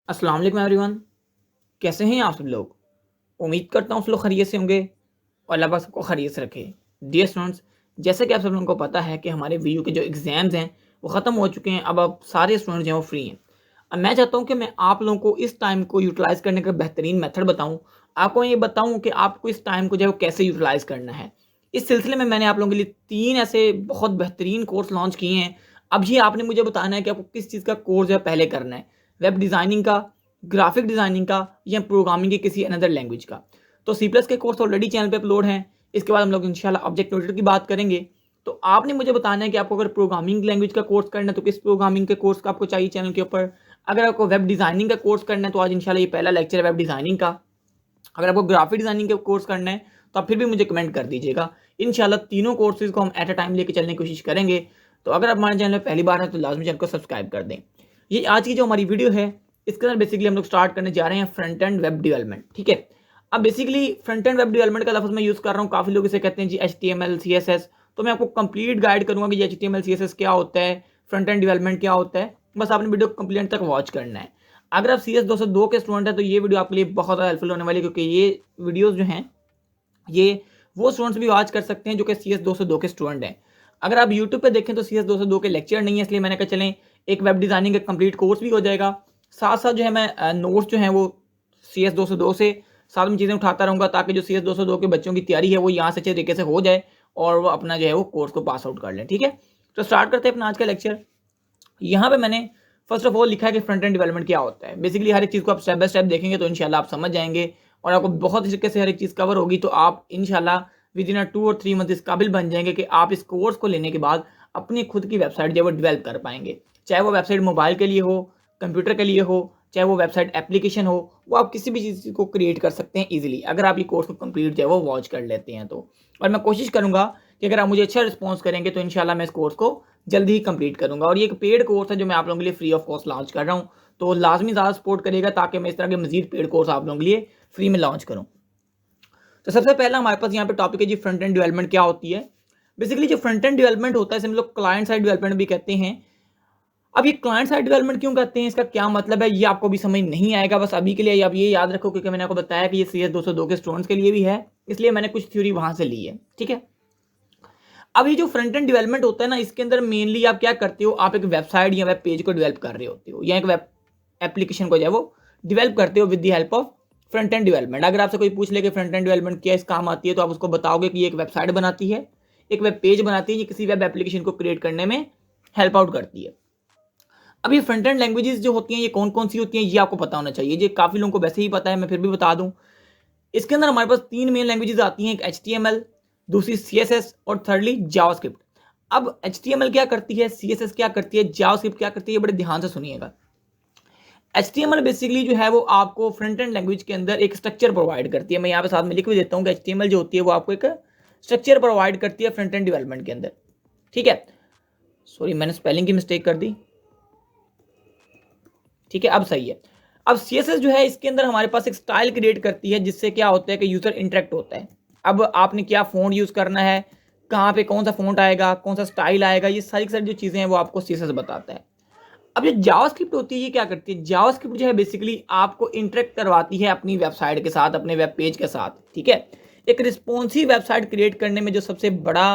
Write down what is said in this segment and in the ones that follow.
अस्सलाम वालेकुम एवरीवन। कैसे हैं आप सब लोग? उम्मीद करता हूँ सब लोग खैरियत से होंगे और अल्लाह पाक सबको खैरियत से रखे। डियर स्टूडेंट्स, जैसे कि आप सब लोगों को पता है कि हमारे वीयू के जो एग्ज़ाम्स हैं वो ख़त्म हो चुके हैं। अब सारे स्टूडेंट जो हैं वो फ्री हैं। अब मैं चाहता हूँ कि मैं आप लोगों को इस टाइम को यूटिलाइज़ करने का बेहतरीन मेथड बताऊँ। आपको ये बताऊँ कि आपको इस टाइम को जो है वो कैसे यूटिलाइज़ करना है। इस सिलसिले में मैंने आप लोगों के लिए 3 ऐसे बहुत बेहतरीन कोर्स लॉन्च किए हैं। अब ये आपने मुझे बताना है कि आपको किस चीज़ का कोर्स जो है पहले करना है। वेब डिज़ाइनिंग का, ग्राफिक डिज़ाइनिंग का या प्रोग्रामिंग की किसी अनदर लैंग्वेज का। तो सी प्लस के कोर्स ऑलरेडी चैनल पे अपलोड हैं। इसके बाद हम लोग इंशाल्लाह ऑब्जेक्ट ओरिएंटेड की बात करेंगे। तो आपने मुझे बताना है कि आपको अगर प्रोग्रामिंग लैंग्वेज का कोर्स करना है तो किस प्रोग्रामिंग के कोर्स का आपको चाहिए चैनल के ऊपर। अगर आपको वेब डिज़ाइनिंग का कोर्स करना है तो आज इंशाल्लाह ये पहला लेक्चर है वेब डिज़ाइनिंग का। अगर आपको ग्राफिक डिज़ाइनिंग का कोर्स करना है तो आप फिर भी मुझे कमेंट कर दीजिएगा। इंशाल्लाह तीनों कोर्सेज़ को हम एट अ टाइम लेके चलने की कोशिश करेंगे। तो अगर आप हमारे चैनल में पहली बार हैं तो लाज़मी चैनल को सब्सक्राइब कर दें। ये आज की जो हमारी वीडियो है इसके अंदर बेसिकली हम लोग स्टार्ट करने जा रहे हैं फ्रंट एंड वेब डेवलपमेंट। ठीक है। अब basically front end web development का लफ्ज़ मैं यूज़ कर रहा हूँ। काफ़ी लोग इसे कहते हैं जी HTML CSS। तो मैं आपको कंप्लीट गाइड करूँगा कि HTML CSS क्या होता है, फ्रंट एंड डेवलपमेंट क्या होता है। बस आपने वीडियो को कंप्लीट तक वॉच करना है। अगर आप CS 202 के स्टूडेंट हैं तो ये वीडियो आपके लिए बहुत ज़्यादा हेल्पफुल होने वाली है, क्योंकि ये वीडियोस जो हैं ये वो स्टूडेंट्स भी वॉच कर सकते हैं जो कि CS 202 के स्टूडेंट हैं। अगर आप यूट्यूब पे देखें तो CS 202 के लेक्चर नहीं है, इसलिए मैंने कहा चलें एक वेब डिज़ाइनिंग का कंप्लीट कोर्स भी हो जाएगा। साथ साथ जो है मैं नोट्स जो हैं वो CS 202 से साथ में चीज़ें उठाता रहूँगा, ताकि जो CS 202 के बच्चों की तैयारी है वो यहाँ से अच्छे तरीके से हो जाए और वो अपना जो है वो कोर्स को पास आउट कर लें। ठीक है। तो स्टार्ट करते हैं अपना आज का लेक्चर। यहाँ पे मैंने फर्स्ट ऑफ ऑल लिखा है कि फ्रंट एंड डेवलपमेंट क्या होता है। बेसिकली हर एक चीज़ को आप स्टेप बाय स्टेप देखेंगे तो इंशाल्लाह आप समझ जाएंगे और आपको बहुत अच्छे तरीके से हर एक चीज़ कवर होगी। तो आप इंशाल्लाह विद इन 2 और 3 मंथ इस काबिल बन जाएंगे कि आप इस कोर्स को लेने के बाद अपनी खुद की वेबसाइट जो है वो डेवलप कर पाएंगे। चाहे वो वेबसाइट मोबाइल के लिए हो, कंप्यूटर के लिए हो, चाहे वो वेबसाइट एप्लीकेशन हो, वो आप किसी भी चीज़ को क्रिएट कर सकते हैं ईजिली, अगर आप ये कोर्स को कंप्लीट जो है वो वॉच कर लेते हैं तो। और मैं कोशिश करूँगा कि अगर आप मुझे अच्छा रिस्पॉन्स करेंगे तो इंशाल्लाह मैं इस कोर्स को जल्दी ही कंप्लीट करूँगा। और ये एक पेड कोर्स है जो मैं आप लोगों के लिए फ्री ऑफ कॉस्ट लॉन्च कर रहा हूँ। तो लाज़मी ज़्यादा सपोर्ट करिएगा ताकि मैं इस तरह के मज़ीद पेड कोर्स आप लोगों के लिए फ्री में लॉन्च करूँ। तो सबसे पहला हमारे पास यहाँ पे टॉपिक है जी फ्रंट एंड डेवलपमेंट क्या होती है। बेसिकली जो फ्रंट एंड डेवलपमेंट होता है इसे हम लोग क्लाइंट साइड डेवलपमेंट भी कहते हैं। अब ये क्लाइंट साइड डेवलपमेंट क्यों कहते हैं, इसका क्या मतलब है, ये आपको भी समझ नहीं आएगा। बस अभी के लिए आप ये याद रखो क्योंकि मैंने आपको बताया कि ये CS 202 के स्टूडेंट्स के लिए भी है, इसलिए मैंने कुछ थ्योरी वहां से ली है। ठीक है। अब ये जो फ्रंट एंड डेवलपमेंट होता है ना, इसके अंदर मेनली आप क्या करते हो, आप एक वेबसाइट या वेब पेज को डेवलप कर रहे होते हो या एक वेब एप्लीकेशन को जो है वो डेवलप करते हो with the help of front end development. अगर आपसे कोई पूछ ले कि फ्रंट एंड डेवलपमेंट क्या इस काम आती है, तो आप उसको बताओगे कि ये एक वेबसाइट बनाती है, एक वेब पेज बनाती है, ये किसी वेब एप्लीकेशन को क्रिएट करने में हेल्प आउट करती है। अब ये फ्रंट एंड लैंग्वेजेस जो होती हैं ये कौन कौन सी होती हैं, ये आपको पता होना चाहिए। ये काफ़ी लोगों को वैसे ही पता है, मैं फिर भी बता दूं। इसके अंदर हमारे पास 3 मेन लैंग्वेजेस आती हैं, एक HTML, दूसरी CSS और थर्डली जावास्क्रिप्ट। अब HTML क्या करती है, CSS क्या करती है, जावास्क्रिप्ट क्या करती है, बड़े ध्यान से सुनिएगा। HTML बेसिकली जो है वो आपको फ्रंट एंड लैंग्वेज के अंदर एक स्ट्रक्चर प्रोवाइड करती है। मैं यहाँ पे साथ में लिख भी देता हूँ कि HTML जो होती है वो आपको एक स्ट्रक्चर प्रोवाइड करती है फ्रंट एंड डेवलपमेंट के अंदर। ठीक है। सॉरी, मैंने स्पेलिंग की मिस्टेक कर दी। ठीक है, अब सही है। अब CSS जो है इसके अंदर हमारे पास एक स्टाइल क्रिएट करती है, जिससे क्या होता है कि यूजर इंटरेक्ट होता है। अब आपने क्या फ़ॉन्ट यूज़ करना है, कहाँ पे कौन सा फ़ॉन्ट आएगा, कौन सा स्टाइल आएगा, ये सारी की सारी जो चीज़ें हैं वो आपको CSS बताता है। अब जो जावास्क्रिप्ट होती है ये क्या करती है, जावास्क्रिप्ट जो है बेसिकली आपको इंटरेक्ट करवाती है अपनी वेबसाइट के साथ, अपने वेब पेज के साथ। ठीक है। एक रिस्पॉन्सिव वेबसाइट क्रिएट करने में जो सबसे बड़ा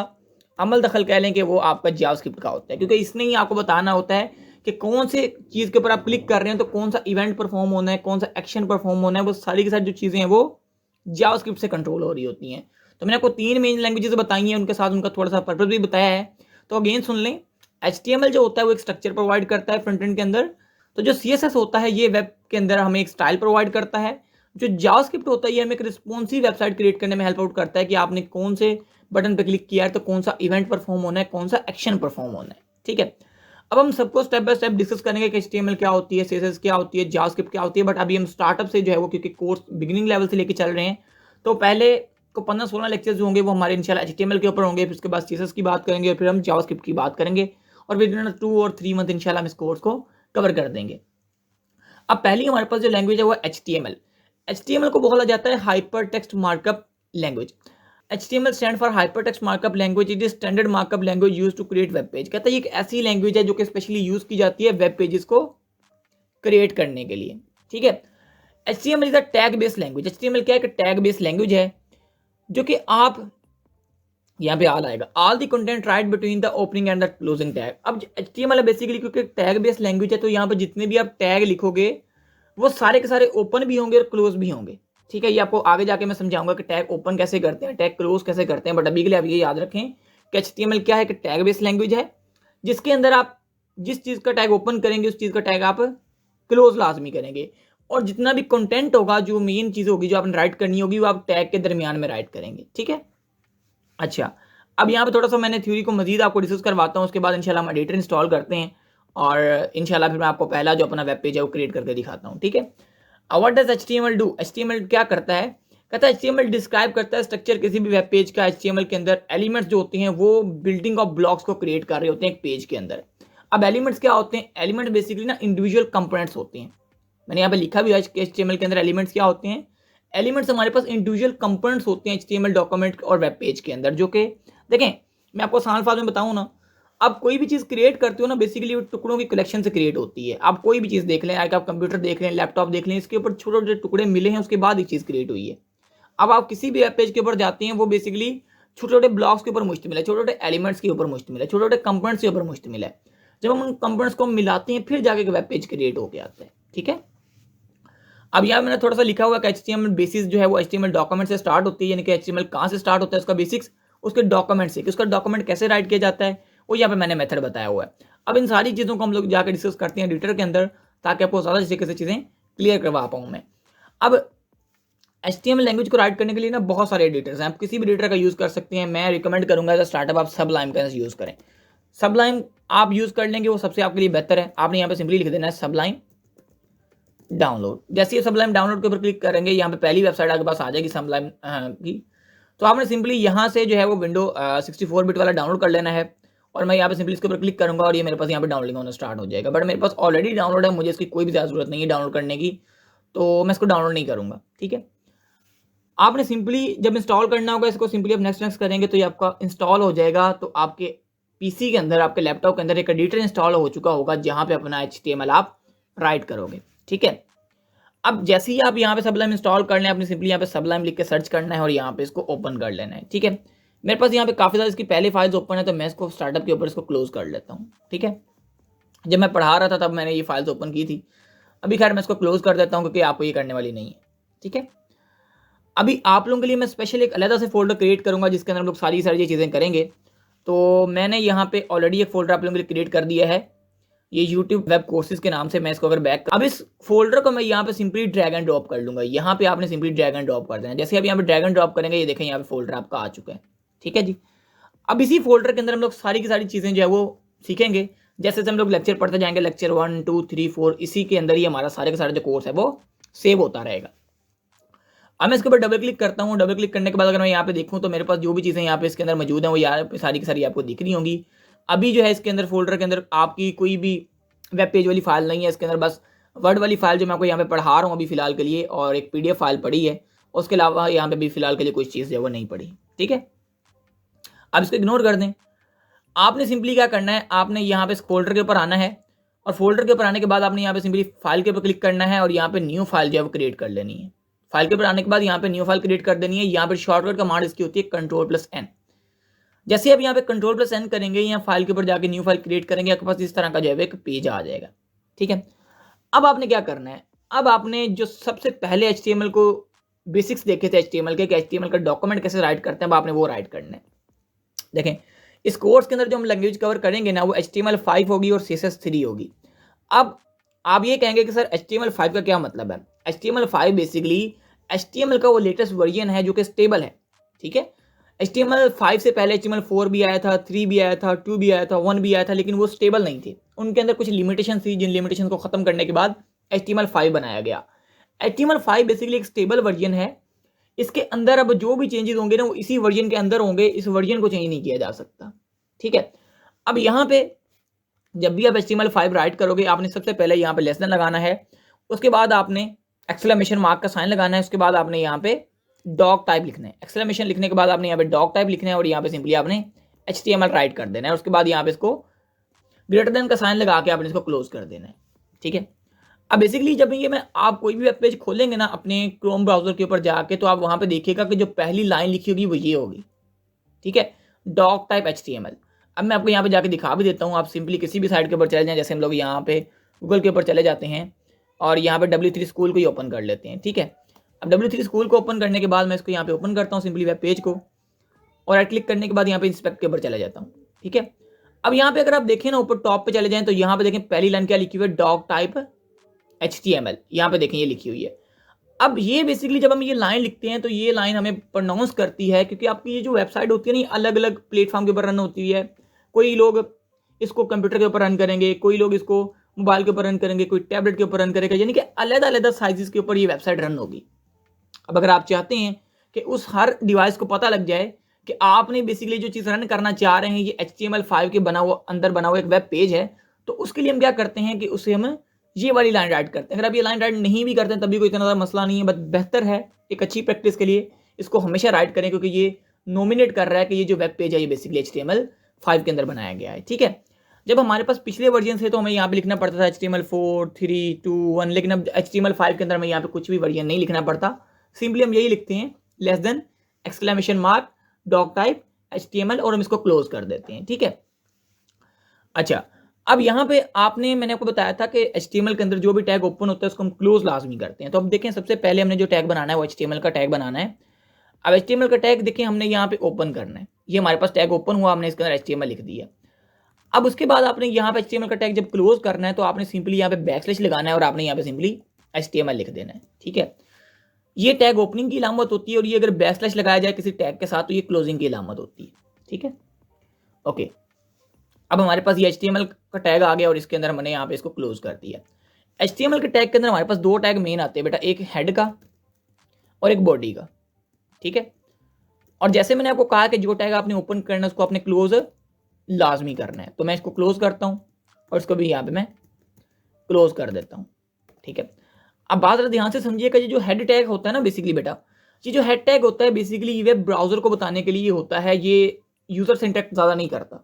अमल दखल कह लें कि वो आपका जावास्क्रिप्ट का होता है, क्योंकि इसने ही आपको बताना होता है कि कौन से चीज़ के ऊपर आप क्लिक कर रहे हैं तो कौन सा इवेंट परफॉर्म होना है, कौन सा एक्शन परफॉर्म होना है, वो सारी की सारी जो चीज़ें हैं वो जावास्क्रिप्ट से कंट्रोल हो रही होती हैं। तो मैंने आपको 3 मेन लैंग्वेजेस बताई हैं, उनके साथ उनका थोड़ा सा पर्पस भी बताया है। तो अगेन सुन लें। HTML जो होता है वो एक स्ट्रक्चर प्रोवाइड करता है फ्रंट एंड के अंदर। तो जो CSS होता है ये वेब के अंदर हमें एक स्टाइल प्रोवाइड करता है। जो जावास्क्रिप्ट होता है ये हमें एक रिस्पॉन्सिव वेबसाइट क्रिएट करने में हेल्प आउट करता है कि आपने कौन से बटन पर क्लिक किया है तो कौन सा इवेंट परफॉर्म होना है, कौन सा एक्शन परफॉर्म होना है। ठीक है। अब हम सबको स्टेप बाय स्टेप डिस्कस करेंगे कि HTML क्या होती है, CSS क्या होती है, जावास्क्रिप्ट क्या होती है। बट अभी हम स्टार्टअप से जो है वो, क्योंकि कोर्स बिगिनिंग लेवल से लेके चल रहे हैं, तो पहले को 15-16 लेक्चर्स जो होंगे वो हमारे इंशाल्लाह HTML के ऊपर होंगे, फिर उसके बाद CSS की बात करेंगे, फिर हम जावास्क्रिप्ट की बात करेंगे और विद इन 2 और 3 मंथ इंशाल्लाह हम इस कोर्स को कवर कर देंगे। अब पहली हमारे पास जो लैंग्वेज है वो HTML। HTML को बोला जाता है hyper text markup language. HTML stand for hyper text markup language. It is standard markup language use to create web page. कहता है ये एक ऐसी लैंग्वेज है जो कि स्पेशली यूज की जाती है वेब पेजेस को क्रिएट करने के लिए। ठीक है। HTML is a tag based language. HTML क्या है? टैग बेस्ड लैंग्वेज है जो कि आप यहाँ पे ऑल आएगा, all the content right between the opening and the closing tag. अब HTML है बेसिकली, क्योंकि टैग बेस्ड लैंग्वेज है, तो यहाँ पे जितने भी आप टैग लिखोगे वो सारे के सारे ओपन भी होंगे और क्लोज भी होंगे। ठीक है, ये आपको आगे जाके मैं समझाऊंगा कि टैग ओपन कैसे करते हैं, टैग क्लोज कैसे करते हैं, बट अभी के लिए आप ये याद रखें कि HTML क्या है कि टैग बेस्ड लैंग्वेज है जिसके अंदर आप जिस चीज़ का टैग ओपन करेंगे उस चीज़ का टैग आप क्लोज लाजमी करेंगे, और जितना भी कंटेंट होगा, जो मेन चीज़ होगी जो आपने राइट करनी होगी, वो आप टैग के दरमियान में राइट करेंगे। ठीक है, अच्छा, अब यहाँ पे थोड़ा सा मैंने थ्योरी को मजीद आपको डिस्कस करवाता हूँ, उसके बाद इंशाल्लाह हम एडिटर इंस्टॉल करते हैं और इंशाल्लाह फिर मैं आपको पहला जो अपना वेब पेज है वो क्रिएट करके दिखाता हूँ। ठीक है, what does HTML do? HTML क्या करता है? कहता है HTML डिस्क्राइब करता है स्ट्रक्चर किसी भी वेब पेज का। HTML के अंदर एलिमेंट्स जो होते हैं वो बिल्डिंग ऑफ ब्लॉक्स को क्रिएट कर रहे होते हैं एक पेज के अंदर। अब एलिमेंट्स क्या होते हैं? एलिमेंट बेसिकली ना इंडिविजुअल कंपोनेंट्स होते हैं। मैंने यहाँ पे लिखा भी है कि HTML के अंदर एलिमेंट्स क्या होते हैं। एलिमेंट्स हमारे पास इंडिविजुअल कंपोनेंट्स होते हैं HTML डॉक्यूमेंट और वेब पेज के अंदर, जो कि देखें मैं आपको आसान फाज में बताऊं ना, आप कोई भी चीज़ क्रिएट करते हो ना, बेसिकली वो टुकड़ों की कलेक्शन से क्रिएट होती है। आप कोई भी चीज़ देख लें, आप कंप्यूटर देख लें, लैपटॉप देख लें, इसके ऊपर छोटे छोटे टुकड़े मिले हैं, उसके बाद एक चीज़ क्रिएट हुई है। अब आप किसी भी वेब पेज के ऊपर जाते हैं, वो बेसिकली छोटे छोटे ब्लॉक्स के ऊपर मुश्तमिल है, छोटे छोटे एलिमेंट्स के ऊपर मुश्तमिल है, छोटे छोटे कंपोनेंट्स के ऊपर मुश्तमिल है। जब हम उन कंपोनेंट्स को मिलाते हैं फिर जाके वेब पेज क्रिएट होकर आता है। ठीक है, अब यहाँ मैंने थोड़ा सा लिखा हुआ कि HTML बेसिस जो है वो HTML डॉक्यूमेंट से स्टार्ट होती है, यानी कि HTML कहाँ से स्टार्ट होता है, उसका बेसिक्स उसके डॉक्यूमेंट से, कि उसका डॉक्यूमेंट कैसे राइट किया जाता है, वो यहाँ पे मैंने मेथड बताया हुआ है। अब इन सारी चीज़ों को हम लोग जाकर डिस्कस करते हैं एडिटर के अंदर, ताकि आपको ज़्यादा तरीके से चीज़ें क्लियर करवा पाऊँ मैं। अब HTML लैंग्वेज को राइट करने के लिए ना बहुत सारे एडिटर्स हैं, आप किसी भी एडिटर का यूज़ कर सकते हैं। मैं रिकमेंड करूँगा एज अ स्टार्टअप आप सबलाइम का यूज़ करें। सबलाइम आप यूज़ कर लेंगे वो सबसे आपके लिए बेहतर है। आपने यहाँ पे सिंपली लिख देना है सबलाइम डाउनलोड। जैसे ये सबलाइम डाउनलोड के ऊपर क्लिक करेंगे, यहाँ पे पहली वेबसाइट आपके पास आ जाएगी सबलाइम की। तो आपने सिंपली यहाँ से जो है वो विंडो 64 बिट वाला डाउनलोड कर लेना है, और मैं यहाँ पे सिंपली इसके ऊपर क्लिक करूँगा और ये मेरे पास यहाँ पे डाउनलोडिंग होना स्टार्ट हो जाएगा। बट मेरे पास ऑलरेडी डाउनलोड है, मुझे इसकी कोई भी ज़्यादा जरूरत नहीं है डाउनलोड करने की, तो मैं इसको डाउनलोड नहीं करूँगा। ठीक है, आपने सिंपली जब इंस्टॉल करना होगा इसको सिंपली आप नेक्स्ट करेंगे तो ये आपका इंस्टॉल हो जाएगा। तो आपके पीसी के अंदर, आपके लैपटॉप के अंदर एक एडिटर इंस्टॉल हो चुका होगा जहाँ पे अपना HTML आप राइट करोगे। ठीक है, अब जैसे ही आप यहाँ पे सबलाइम इंस्टॉल कर लें, आपने सिंपली यहाँ पे सबलाइम लिख के सर्च करना है और यहाँ पे इसको ओपन कर लेना है। ठीक है, मेरे पास यहाँ पे काफ़ी ज़्यादा इसकी पहले फाइल्स ओपन है, तो मैं इसको स्टार्टअप के ऊपर इसको क्लोज कर लेता हूँ। ठीक है, जब मैं पढ़ा रहा था तब मैंने ये फाइल्स ओपन की थी, अभी खैर मैं इसको क्लोज कर देता हूँ क्योंकि आपको ये करने वाली नहीं है। ठीक है, अभी आप लोगों के लिए मैं स्पेशल एक अलग से फोल्डर क्रिएट करूँगा जिसके अंदर हम लोग सारी चीज़ें करेंगे। तो मैंने यहाँ पे ऑलरेडी एक फोल्डर आप लोगों के लिए क्रिएट कर दिया है, ये YouTube वेब कोर्सेज के नाम से। मैं इसको अगर बैक, अब इस फोल्डर को मैं यहाँ पे सिंपली ड्रैग एंड ड्रॉप कर लूँगा। यहाँ पे आपने सिंपली ड्रैग एंड ड्रॉप कर देना। जैसे आप यहाँ पे ड्रैग एंड ड्रॉप करेंगे, ये देखें यहाँ पे फोल्डर आपका आ चुका है। ठीक है जी, अब इसी फोल्डर के अंदर हम लोग सारी की सारी चीज़ें जो है वो सीखेंगे। जैसे हम लोग लेक्चर पढ़ते जाएंगे, लेक्चर 1 2 3 4, इसी के अंदर ही हमारा सारे के सारे जो कोर्स है वो सेव होता रहेगा। अब मैं इसके ऊपर डबल क्लिक करता हूँ। डबल क्लिक करने के बाद अगर मैं यहाँ पे देखूँ तो मेरे पास जो भी चीज़ें यहाँ पे इसके अंदर मौजूद हैं वो यहाँ पे सारी की सारी आपको दिख रही होंगी। अभी जो है इसके अंदर फोल्डर के अंदर आपकी कोई भी वेब पेज वाली फाइल नहीं है, इसके अंदर बस वर्ड वाली फाइल जो मैं आपको यहाँ पे पढ़ा रहा हूँ अभी फिलहाल के लिए, और एक PDF फाइल पड़ी है। उसके अलावा यहाँ पे भी फिलहाल के लिए कोई चीज़ जो है वो नहीं पड़ी। ठीक है, अब इसको इग्नोर कर दें। आपने सिंपली क्या करना है, आपने यहाँ पे फोल्डर के ऊपर आना है, और फोल्डर के ऊपर आने के बाद आपने यहाँ पे सिंपली फाइल के ऊपर क्लिक करना है और यहाँ पे न्यू फाइल जो है वो क्रिएट कर लेनी है। फाइल के ऊपर आने के बाद यहाँ पे न्यू फाइल क्रिएट कर देनी है। यहाँ पे शॉर्टकट कमांड इसकी होती है Ctrl+N। जैसे आप यहाँ पे Ctrl+N करेंगे, यहाँ फाइल के ऊपर जाके न्यू फाइल क्रिएट करेंगे, आपके पास इस तरह का जो है एक पेज आ जाएगा। ठीक है, अब आपने क्या करना है, अब आपने जो सबसे पहले HTML को बेसिक्स देखे थे HTML के, कि HTML का डॉक्यूमेंट कैसे राइट करते हैं, अब आपने वो राइट करना है। देखें, इस कोर्स के अंदर जो हम लैंग्वेज कवर करेंगे ना, वो HTML5 होगी और CSS3 होगी। अब आप ये कहेंगे कि सर HTML5 का क्या मतलब है? HTML5 बेसिकली HTML का वो लेटेस्ट वर्जन है जो कि स्टेबल है। ठीक है, HTML5 से पहले HTML4 भी आया था, 3 भी आया था, 2 भी आया था, 1 भी आया था, लेकिन वो स्टेबल नहीं थे। उनके अंदर कुछ लिमिटेशन थी, जिन लिमिटेशन को ख़त्म करने के बाद HTML5 बनाया गया। HTML5 बेसिकली एक स्टेबल वर्जन है। इसके अंदर अब जो भी चेंजेस होंगे ना वो इसी वर्जन के अंदर होंगे, इस वर्जन को चेंज नहीं किया जा सकता। ठीक है, अब यहाँ पे जब भी आप HTML5 राइट करोगे, आपने सबसे पहले यहाँ पे लेस देन लगाना है, उसके बाद आपने एक्सक्लेमेशन मार्क का साइन लगाना है, उसके बाद आपने यहाँ पे डॉक टाइप लिखना है। एक्सक्लेमेशन लिखने के बाद आपने यहाँ पे डॉक टाइप लिखना है और यहाँ पे सिंपली आपने HTML राइट कर देना है। उसके बाद यहाँ पे इसको ग्रेटर देन का साइन लगा के आपने इसको क्लोज कर देना है। ठीक है, अब बेसिकली जब ये मैं आप कोई भी वेब पेज खोलेंगे ना अपने क्रोम ब्राउजर के ऊपर जाके, तो आप वहाँ पे देखिएगा कि जो पहली लाइन लिखी होगी वो ये होगी, ठीक है, डॉक टाइप HTML। अब मैं आपको यहाँ पे जाके दिखा भी देता हूँ। आप सिंपली किसी भी साइट के ऊपर चले जाएं, जैसे हम लोग यहाँ पे गूगल के ऊपर चले जाते हैं और यहाँ पे W3 स्कूल को ही ओपन कर लेते हैं, ठीक है। अब W3 स्कूल को ओपन करने के बाद मैं इसको यहाँ पे ओपन करता हूँ सिंपली वेब पेज को, और राइट क्लिक करने के बाद यहाँ पे इंस्पेक्ट के ऊपर चला जाता हूँ, ठीक है। अब यहाँ पे अगर आप देखें ना ऊपर टॉप पे चले जाएं तो यहाँ पे देखें पहली लाइन क्या लिखी हुई है, डॉक टाइप HTML, यहाँ पे देखें ये लिखी हुई है। अब ये बेसिकली जब हम ये लाइन लिखते हैं तो ये लाइन हमें प्रोनाउंस करती है, क्योंकि आपकी ये जो वेबसाइट होती है ना अलग अलग प्लेटफॉर्म के ऊपर रन होती है। कोई लोग इसको कंप्यूटर के ऊपर रन करेंगे, कोई लोग इसको मोबाइल के ऊपर रन करेंगे, कोई टैबलेट के ऊपर रन करेगा, यानी कि अलग अलग साइजेस के ऊपर ये वेबसाइट रन होगी। अब अगर आप चाहते हैं कि उस हर डिवाइस को पता लग जाए कि आपने बेसिकली जो चीज़ रन करना चाह रहे हैं ये HTML5 के अंदर बना हुआ एक वेब पेज है, तो उसके लिए हम क्या करते हैं कि उसे हम ये वाली लाइन राइट करते हैं। अगर आप ये लाइन राइट नहीं भी करते हैं तभी कोई इतना ज़्यादा मसला नहीं है, बट बेहतर है एक अच्छी प्रैक्टिस के लिए इसको हमेशा राइट करें, क्योंकि ये नॉमिनेट कर रहा है कि ये जो वेब पेज है ये बेसिकली HTML5 के अंदर बनाया गया है, ठीक है। जब हमारे पास पिछले वर्जन से तो हमें यहाँ पे लिखना पड़ता था HTML4 3 2 1, लेकिन अब HTML5 के अंदर हमें यहाँ पे कुछ भी वर्जन नहीं लिखना पड़ता। सिंपली हम यही लिखते हैं <! डॉक टाइप HTML और हम इसको क्लोज कर देते हैं, ठीक है। अच्छा, अब यहाँ पे मैंने आपको बताया था कि HTML के अंदर जो भी टैग ओपन होता है उसको हम क्लोज लाजमी करते हैं। तो अब देखें सबसे पहले हमने जो टैग बनाना है वो HTML का टैग बनाना है। अब HTML का टैग देखें हमने यहाँ पे ओपन करना है, ये हमारे पास टैग ओपन हुआ, हमने इसके अंदर HTML लिख दिया। अब उसके बाद आपने यहाँ पे HTML का टैग जब क्लोज करना है तो आपने सिंपली यहाँ पे बैकस्लैश लगाना है और आपने यहाँ पे सिंपली HTML लिख देना है, ठीक है। ये टैग ओपनिंग की इलामत होती है और ये अगर बैकस्लैश लगाया जाए किसी टैग के साथ तो ये क्लोजिंग की इलामत होती है, ठीक है। ओके, अब हमारे पास ये HTML का टैग आ गया और इसके अंदर हमने यहाँ पे इसको क्लोज कर दिया। HTML के टैग के अंदर हमारे पास दो टैग मेन आते हैं बेटा, एक हेड का और एक बॉडी का, ठीक है। और जैसे मैंने आपको कहा कि जो टैग आपने ओपन करना है उसको आपने क्लोज लाजमी करना है, तो मैं इसको क्लोज करता हूँ और इसको भी यहाँ पे मैं क्लोज कर देता हूँ, ठीक है। अब बात जरा ध्यान से समझिएगा, ये जो हेड टैग होता है ना बेसिकली बेटा, ये जो हेड टैग होता है बेसिकली ये वेब ब्राउजर को बताने के लिए होता है, ये यूजर से इंटरेक्ट ज़्यादा नहीं करता,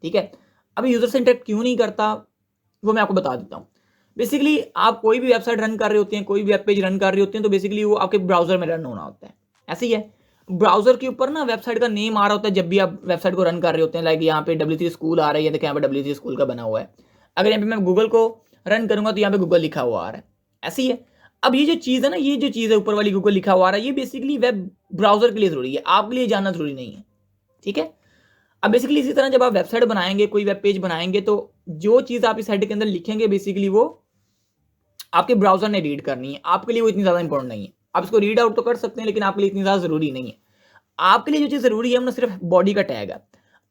ठीक है। अब यूजर से इंटरेक्ट क्यों नहीं करता वो मैं आपको बता देता हूँ। बेसिकली आप कोई भी वेबसाइट रन कर रहे होते हैं, कोई भी वेब पेज रन कर रहे होते हैं, तो बेसिकली वो आपके ब्राउजर में रन होना होता है। ऐसे ही है, ब्राउजर के ऊपर ना वेबसाइट का नेम आ रहा होता है जब भी आप वेबसाइट को रन कर रहे होते हैं। लाइक यहाँ पे W3 स्कूल आ रहा है, ये देखिए यहाँ पे W3 स्कूल का बना हुआ है। अगर यहाँ पे मैं गूगल को रन करूंगा तो यहाँ पे गूगल लिखा हुआ आ रहा है, ऐसे ही है। अब ये जो चीज़ है ना, ये जो चीज़ है ऊपर वाली गूगल लिखा हुआ आ रहा है, ये बेसिकली वेब ब्राउजर के लिए जरूरी है, आपके लिए जानना जरूरी नहीं है, ठीक है। अब बेसिकली इसी तरह जब आप वेबसाइट बनाएंगे, कोई वेब पेज बनाएंगे, तो जो चीज़ आप इस हेड के अंदर लिखेंगे बेसिकली वो आपके ब्राउजर ने रीड करनी है, आपके लिए वो इतनी ज़्यादा इंपॉर्टेंट नहीं है। आप इसको रीड आउट तो कर सकते हैं लेकिन आपके लिए इतनी ज़्यादा ज़रूरी नहीं है। आपके लिए जो चीज़ ज़रूरी है ना सिर्फ बॉडी का टैग है।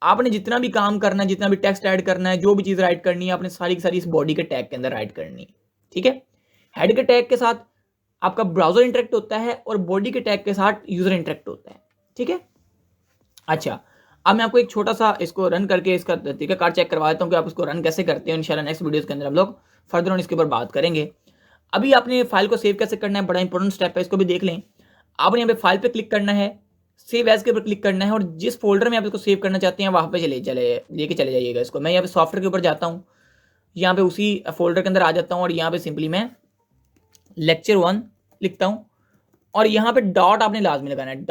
आपने जितना भी काम करना है, जितना भी टेक्स्ट ऐड करना है, जो भी चीज़ राइट करनी है, आपने सारी की सारी इस बॉडी के टैग के अंदर राइट करनी है, ठीक है। हेड के टैग के साथ आपका ब्राउजर इंटरेक्ट होता है और बॉडी के टैग के साथ यूजर इंटरेक्ट होता है, ठीक है। अच्छा, अब मैं आपको एक छोटा सा इसको रन करके इसका तरीका कार चेक करवा देता हूँ कि आप इसको रन कैसे करते हैं। इंशाल्लाह नेक्स्ट वीडियोस के अंदर हम लोग फर्दर ऑन इसके ऊपर बात करेंगे। अभी आपने फाइल को सेव कैसे करना है, बड़ा इंपॉर्टेंट स्टेप है, इसको भी देख लें। आपने यहाँ पे फाइल पे क्लिक करना है, सेव एज के ऊपर क्लिक करना है और जिस फोल्डर में आप इसको सेव करना चाहते हैं वहाँ पे लेके चले जाइएगा इसको। मैं यहाँ पे सॉफ्टवेयर के ऊपर जाता हूँ, यहाँ पे उसी फोल्डर के अंदर आ जाता हूँ और यहाँ पे सिंपली मैं लेक्चर 1 लिखता हूँ और यहाँ पे डॉट आपने लाजमी लगाना है,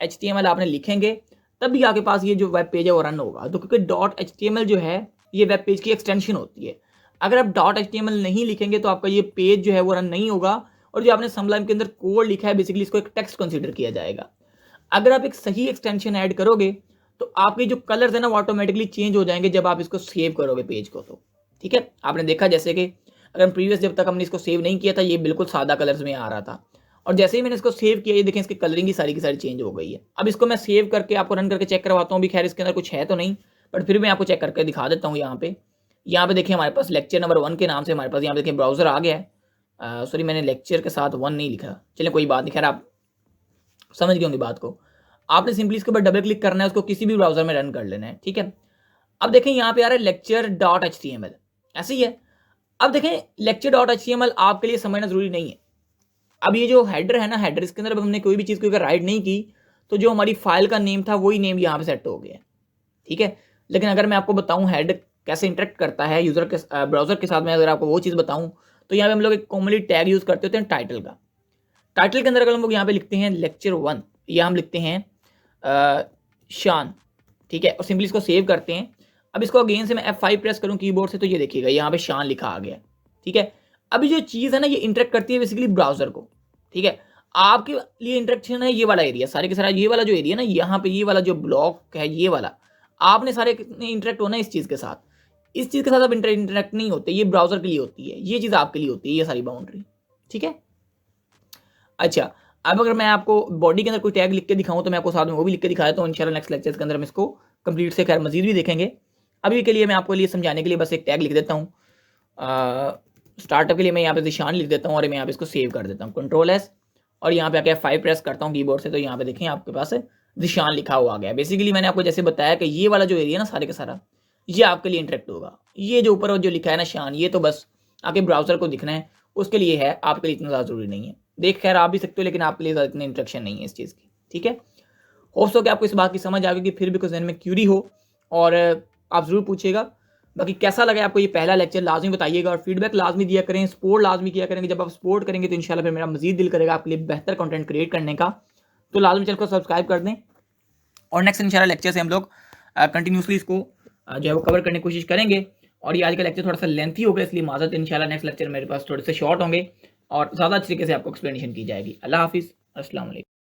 .html आपने लिखेंगे तभी आपके पास ये जो वेब पेज है वो रन होगा। तो क्योंकि .html जो है ये वेब पेज की एक्सटेंशन होती है, अगर आप .html नहीं लिखेंगे तो आपका ये पेज जो है वो रन नहीं होगा और जो आपने समलाइन के अंदर कोड लिखा है बेसिकली इसको एक टेक्स्ट कंसीडर किया जाएगा। अगर आप एक सही एक्सटेंशन ऐड करोगे तो आपके जो कलर्स है ना वो ऑटोमेटिकली चेंज हो जाएंगे जब आप इसको सेव करोगे पेज को, तो ठीक है। आपने देखा जैसे कि अगर प्रीवियस जब तक हमने इसको सेव नहीं किया था ये बिल्कुल सादा कलर्स में आ रहा था और जैसे ही मैंने इसको सेव किया ये देखें इसकी कलरिंग की सारी चेंज हो गई है। अब इसको मैं सेव करके आपको रन करके चेक करवाता हूँ। भी खैर इसके अंदर कुछ है तो नहीं, बट फिर मैं आपको चेक करके दिखा देता हूँ। यहाँ पे देखिए हमारे पास लेक्चर नंबर 1 के नाम से हमारे पास यहाँ पे देखिए ब्राउजर आ गया है। सॉरी मैंने लेक्चर के साथ 1 नहीं लिखा, चलिए कोई बात नहीं, खैर आप समझ गए होंगे बात को। आपने सिंपली इसके ऊपर डबल क्लिक करना है, उसको किसी भी ब्राउजर में रन कर लेना है, ठीक है। अब देखें यहाँ पे आ रहा है lecture.html, ऐसे ही है। अब देखें lecture.html आपके लिए समझना जरूरी नहीं है। अब ये जो हेडर है ना, हेडर इसके अंदर हमने कोई भी चीज़ को अगर राइट नहीं की तो जो हमारी फाइल का नेम था वही नेम यहाँ पे सेट हो गया, ठीक है। लेकिन अगर मैं आपको बताऊं हेड कैसे इंटरेक्ट करता है यूजर के ब्राउजर के साथ में, अगर आपको वो चीज़ बताऊं तो यहाँ पे हम लोग एक कॉमनली टैग यूज़ करते होते हैं टाइटल का। टाइटल के अंदर अगर हम लोग यहाँ पे लिखते हैं लेक्चर 1 या हम लिखते हैं शान, ठीक है, और सिंपली इसको सेव करते हैं। अब इसको अगेन से मैं F5 प्रेस करूँ कीबोर्ड से तो ये देखिएगा यहाँ पे शान लिखा आ गया, ठीक है। अभी जो चीज़ है ना ये इंटरेक्ट करती है बेसिकली ब्राउजर को, ठीक है। आपके लिए इंटरेक्शन है ये वाला एरिया, सारे के सारा ये वाला जो एरिया ना, यहाँ पे ये वाला जो ब्लॉक है ये वाला, आपने सारे इंटरेक्ट होना है इस चीज़ के साथ। इस चीज़ के साथ आप इंटरेक्ट नहीं होते, ये ब्राउजर के लिए होती है, ये चीज़ आपके लिए होती है, ये सारी बाउंड्री, ठीक है। अच्छा, अब अगर मैं आपको बॉडी के अंदर कोई टैग लिख के दिखाऊं तो मैं आपको साथ में वो भी लिख के दिखाया, तो इंशाल्लाह नेक्स्ट लेक्चर के अंदर हम इसको कंप्लीट से खैर मजीद भी देखेंगे। अभी के लिए मैं आपको लिए समझाने के लिए बस एक टैग लिख देता हूँ। स्टार्टअप के लिए मैं यहाँ पे निशान लिख देता हूँ और मैं यहाँ पे इसको सेव कर देता हूँ, Ctrl+S, और यहाँ पे आके F5 प्रेस करता हूँ कीबोर्ड से, तो यहाँ पे देखें आपके पास निशान लिखा हुआ आ गया। बेसिकली मैंने आपको जैसे बताया कि ये वाला जो एरिया ना सारे का सारा ये आपके लिए इंटरेक्ट होगा। ये जो ऊपर जो लिखा है ना शान, ये तो बस आपके ब्राउजर को दिखना है उसके लिए है, आपके लिए इतना ज़्यादा जरूरी नहीं है। देख खैर आप भी सकते हो लेकिन आपके लिए ज़्यादा इतनी इंटरेक्शन नहीं है इस चीज़ की, ठीक है। होप्स हो कि आपको इस बात की समझ आ गई कि फिर भी कुछ जहन में क्यूरी हो और आप ज़रूर पूछिएगा। बाकी कैसा लगा आपको ये पहला लेक्चर लाजमी बताइएगा और फीडबैक लाजमी दिया करें, सपोर्ट लाजमी किया करेंगे। जब आप सपोर्ट करेंगे तो इंशाल्लाह फिर मेरा मजीद दिल करेगा आपके लिए बेहतर कंटेंट क्रिएट करने का। तो लाजमी चैनल को सब्सक्राइब कर दें और नेक्स्ट इंशाल्लाह लेक्चर से हम लोग कंटिन्यूसली इसको जो है वो कवर करने की कोशिश करेंगे। और ये आज का लेक्चर थोड़ा सा लेंथी हो गया इसलिए माजरत, इंशाल्लाह नेक्स्ट लेक्चर मेरे पास थोड़े से शॉर्ट होंगे और ज़्यादा अच्छे तरीके से आपको एक्सप्लेनेशन की जाएगी। अल्लाह हाफिज़, अस्सलाम वालेकुम।